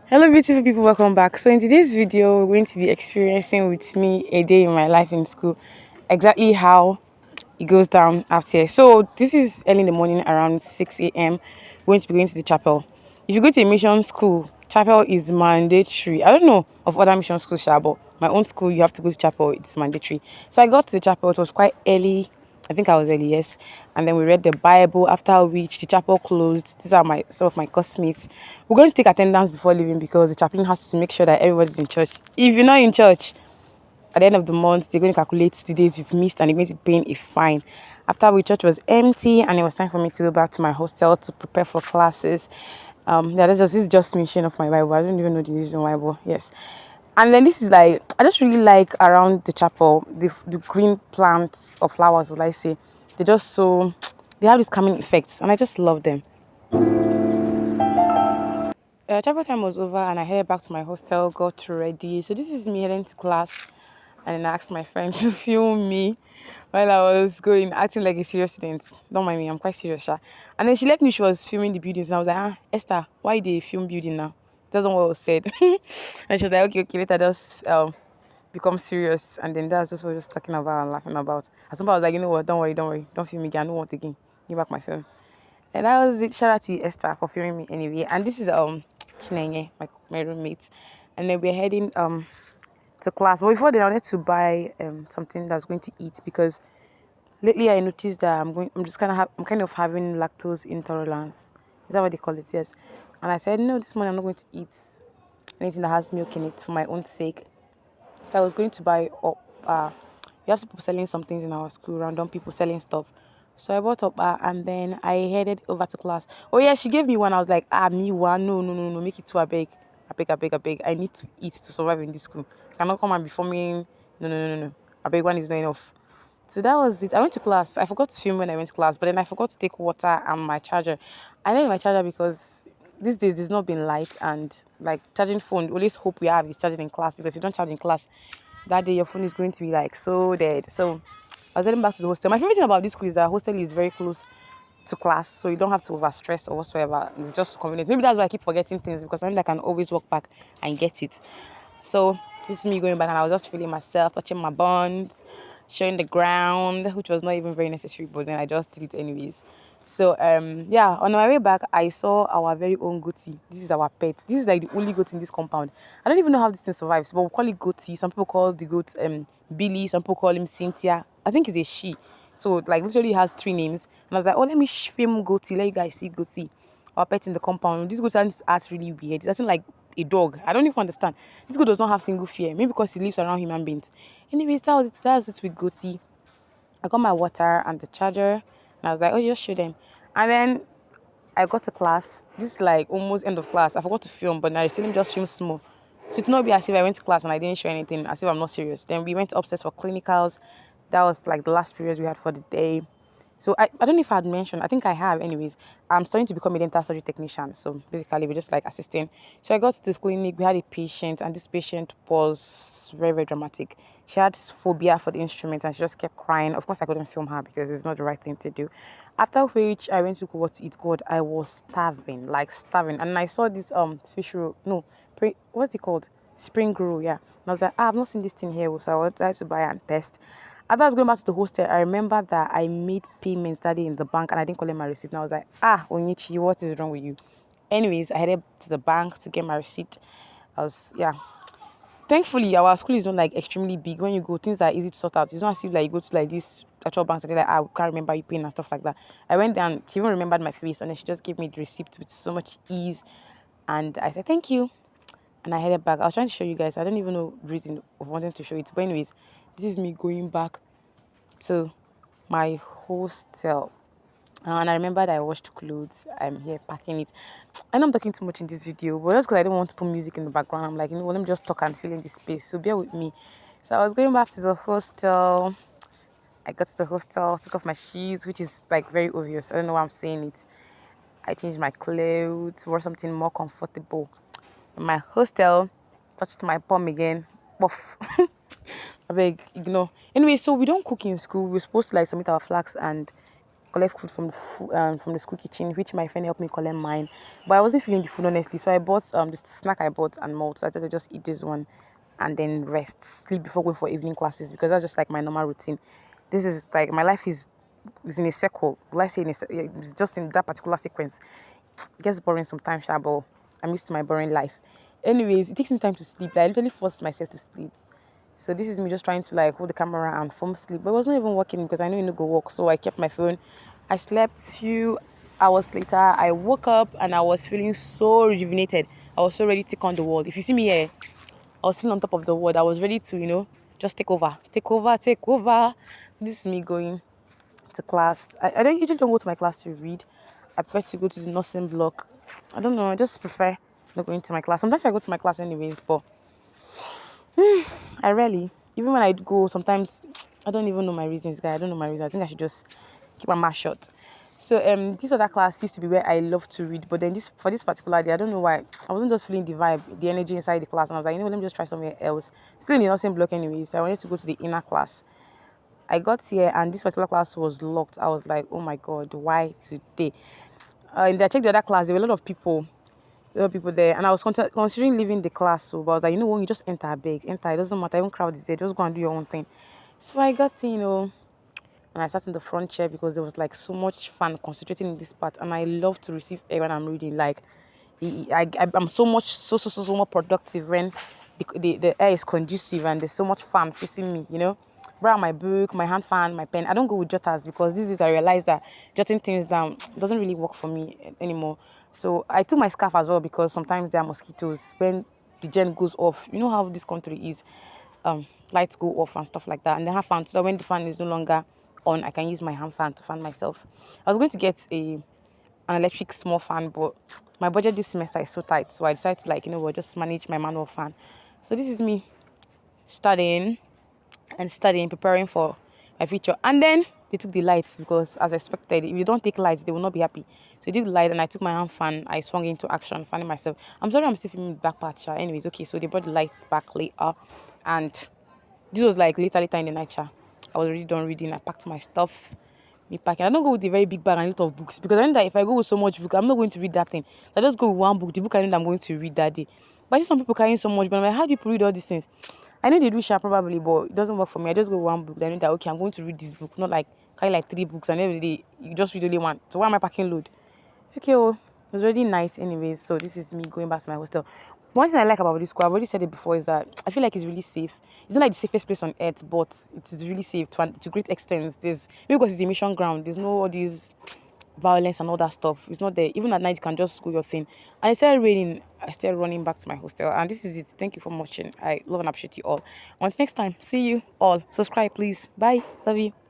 Hello beautiful people, welcome back. So in today's video, we're going to be experiencing with me a day in my life in school. Exactly how it goes down after. So this is early in the morning around 6 a.m. We're going to be going to the chapel. If you go to a mission school, chapel is mandatory. I don't know of other mission schools, but my own school, you have to go to chapel, it's mandatory. So I got to the chapel, it was quite early. I think I was early, yes. And then we read the Bible, after which the chapel closed. These are some of my classmates. We're going to take attendance before leaving because the chaplain has to make sure that everybody's in church. If you're not in church, at the end of the month, they're going to calculate the days you've missed and they're going to pay a fine. After which church was empty and it was time for me to go back to my hostel to prepare for classes. This is just mention of my Bible. I don't even know the reason why, but yes. And then this is like, I just really like around the chapel, the green plants or flowers, will I say. They're just so, they have this calming effect and I just love them. Chapel time was over and I headed back to my hostel, got ready. So this is me heading to class and then I asked my friend to film me while I was going, acting like a serious student. Don't mind me, I'm quite serious, sha. And then she let me, she was filming the buildings and I was like, Esther, why they film building now? That's not what was said. And she was like, okay, let us just become serious. And then that's just what we were just talking about and laughing about. And somebody was like, you know what, don't worry, don't film me again, I don't want again. Give back my film. And that was it. Shout out to you, Esther, for filming me anyway. And this is Chinenye, my roommate. And then we're heading to class. But before then, I wanted to buy something that's going to eat because lately I noticed that I'm kind of having lactose intolerance. Is that what they call it? Yes. And I said, no, this morning I'm not going to eat anything that has milk in it for my own sake. So I was going to buy up. We have people selling some things in our school, random people selling stuff. So I bought up and then I headed over to class. Oh yeah, she gave me one. I was like, me one. No, no, no, no. Make it two. I beg. I beg, I beg, I beg. I need to eat to survive in this school. Cannot come and be forming. No, no, no, no, no. I beg, one is not enough. So that was it. I went to class. I forgot to film when I went to class, but then I forgot to take water and my charger. I need my charger because these days it's not been light and like charging phone. Always hope we have is charging in class because if you don't charge in class, that day your phone is going to be like so dead. So I was heading back to the hostel. My favorite thing about this school is that hostel is very close to class, so you don't have to overstress or whatsoever. It's just convenient. Maybe that's why I keep forgetting things because I know I can always walk back and get it. So this is me going back and I was just feeling myself, touching my buns, showing the ground, which was not even very necessary, but then I just did it anyways. So yeah, on my way back, I saw our very own goatee. This is our pet. This is like the only goat in this compound. I don't even know how this thing survives, but we call it goatee. Some people call the goat Billy. Some people call him Cynthia. I think it's a she. So like literally has three names. And I was like, oh, let me film goatee. Let you guys see goatee. Our pet in the compound. This goat acts really weird. It doesn't like a dog. I don't even understand. This goat does not have single fear. Maybe because he lives around human beings. Anyways, that was it with goatee. I got my water and the charger, and I was like, oh, just show them. And then I got to class. This is like almost end of class. I forgot to film, but now I still just film small. So to not be as if I went to class and I didn't show anything, as if I'm not serious. Then we went upstairs for clinicals. That was like the last period we had for the day. So I don't know if I had mentioned, I think I have anyways. I'm starting to become a dental surgery technician. So basically we're just like assisting. So I got to this clinic, we had a patient and this patient was very, very dramatic. She had phobia for the instrument and she just kept crying. Of course I couldn't film her because it's not the right thing to do. After which I went to go what to eat. God, I was starving, like starving. And I saw this fish roll, no, what's it called? Spring roll, yeah. And I was like, I've not seen this thing here, so I wanted to buy and test. After I was going back to the hostel, I remember that I made payments that day in the bank and I didn't collect my receipt. And I was like, Onichi, what is wrong with you? Anyways, I headed to the bank to get my receipt. Yeah. Thankfully, our school is not like extremely big. When you go, things are easy to sort out. It's not as if like you go to like this actual banks and they're like, I can't remember you paying and stuff like that. I went there and she even remembered my face and then she just gave me the receipt with so much ease. And I said, thank you. And I headed back. I was trying to show you guys. I don't even know the reason of wanting to show it. But anyways, this is me going back to my hostel. And I remember that I washed clothes. I'm here packing it. I know I'm talking too much in this video, but just because I don't want to put music in the background, I'm like, let me just talk and fill in this space. So bear with me. So I was going back to the hostel. I got to the hostel, took off my shoes, which is like very obvious. I don't know why I'm saying it. I changed my clothes, wore something more comfortable. In my hostel, touched my palm again. Puff. I beg, ignore. Anyway, so we don't cook in school. We're supposed to like submit our flags and collect food from from the school kitchen, which my friend helped me collect mine. But I wasn't feeling the food honestly, so I bought this snack I bought and malt. So I thought I'd just eat this one and then rest, sleep before going for evening classes because that's just like my normal routine. This is like my life is in a circle. Will I say it's just in that particular sequence. It gets boring sometimes, but I'm used to my boring life. Anyways, it takes me time to sleep. Like, I literally force myself to sleep. So this is me just trying to like hold the camera and form sleep. But it was not even working because I knew it no go work. So I kept my phone. I slept few hours later. I woke up and I was feeling so rejuvenated. I was so ready to take on the world. If you see me here, I was feeling on top of the world. I was ready to, just take over. Take over, take over. This is me going to class. I don't usually don't go to my class to read. I prefer to go to the nursing block. I don't know. I just prefer not going to my class. Sometimes I go to my class anyways, but I rarely. Even when I go, sometimes I don't even know my reasons, guys. I don't know my reasons. I think I should just keep my mouth shut. So this other class used to be where I love to read, but then for this particular day, I don't know why I wasn't just feeling the vibe, the energy inside the class, and I was like, let me just try somewhere else. Still in the nursing block anyway, so I wanted to go to the inner class. I got here and this particular class was locked. I was like, oh my god, why today? And I checked the other class. There were a lot of people. There were people there, and I was considering leaving the class. So, but I was like, when you just enter, beg, enter. It doesn't matter. Even crowd is there. Just go and do your own thing. So I got and I sat in the front chair because there was like so much fun concentrating in this part, and I love to receive air when I'm reading. Like, I'm so much so more productive when the air is conducive and there's so much fun facing me. Bring my book, my hand fan, my pen. I don't go with jotters because this is I realized that jotting things down doesn't really work for me anymore. So I took my scarf as well because sometimes there are mosquitoes when the gen goes off. You know how this country is, lights go off and stuff like that. And then have fan so that when the fan is no longer on, I can use my hand fan to fan myself. I was going to get an electric small fan, but my budget this semester is so tight, so I decided to just manage my manual fan. So this is me studying, preparing for my future. And then they took the lights because, as expected, if you don't take lights, they will not be happy. So they took the light and I took my hand fan. I swung into action, fanning myself. I'm sorry I'm still filming the back part. Anyways, okay, so they brought the lights back later. And this was like later in the night. I was already done reading. I packed my stuff. Me packing. I don't go with a very big bag and a lot of books because I know that if I go with so much book, I'm not going to read that thing. So I just go with one book, the book I know that I'm going to read that day. But I see some people carrying so much, but I'm like, how do you read all these things? I know they do share probably, but it doesn't work for me. I just go with one book. I know that okay, I'm going to read this book, not like carry like 3 books and every day you just read only one. So why am I packing load? Okay, well, it was already night anyways, so this is me going back to my hostel. One thing I like about this school, I've already said it before, is that I feel like it's really safe. It's not like the safest place on earth, but it is really safe to great extent. Maybe because it's a mission ground, there's no all these violence and all that stuff. It's not there. Even at night, you can just go your thing. And it started raining. I started running back to my hostel. And this is it. Thank you for watching. I love and appreciate you all. Until next time, see you all. Subscribe, please. Bye. Love you.